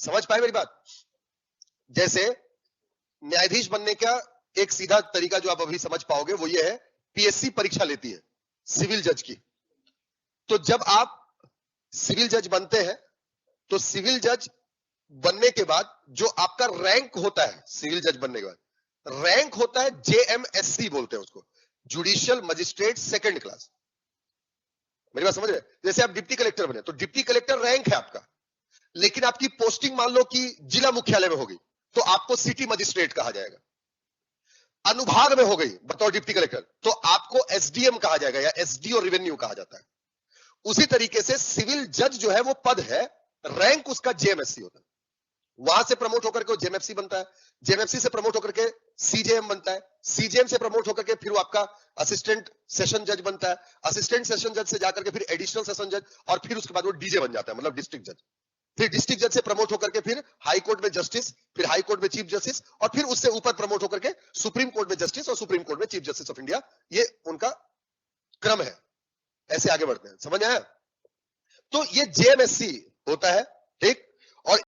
समझ पाए मेरी बात? जैसे न्यायाधीश बनने का एक सीधा तरीका जो आप अभी समझ पाओगे वो ये है, पीएससी परीक्षा लेती है सिविल जज की। तो जब आप सिविल जज बनते हैं तो सिविल जज बनने के बाद जो आपका रैंक होता है, सिविल जज बनने के बाद रैंक होता है जेएमएससी बोलते हैं उसको, जुडिशियल मजिस्ट्रेट सेकंड क्लास। मेरी बात समझ रहे? जैसे आप डिप्टी कलेक्टर बने तो डिप्टी कलेक्टर रैंक है आपका, लेकिन आपकी पोस्टिंग मान लो कि जिला मुख्यालय में हो गई तो आपको सिटी मजिस्ट्रेट कहा जाएगा। अनुभाग में हो गई बतौर डिप्टी कलेक्टर तो आपको एसडीएम कहा जाएगा या एसडीओ रेवेन्यू कहा जाता है। उसी तरीके से सिविल जज जो है वो पद है, रैंक उसका जेएमएससी होता है। वहां से प्रमोट होकर के वो जेएमएफसी बनता है, जेएमएफसी से प्रमोट होकर के सीजेएम बनता है, सीजेएम से प्रमोट होकर के फिर वो आपका असिस्टेंट सेशन जज बनता है, असिस्टेंट सेशन जज से जाकर के फिर एडिशनल सेशन जज और फिर उसके बाद वो डीजे बन जाता है, मतलब डिस्ट्रिक्ट जज। फिर डिस्ट्रिक्ट जज से प्रमोट होकर के फिर हाई कोर्ट में जस्टिस, फिर हाई कोर्ट में चीफ जस्टिस और फिर उससे ऊपर प्रमोट होकर के सुप्रीम कोर्ट में जस्टिस और सुप्रीम कोर्ट में चीफ जस्टिस ऑफ इंडिया। ये उनका क्रम है, ऐसे आगे बढ़ते हैं। समझ आया? तो ये जेएमएससी होता है, ठीक। और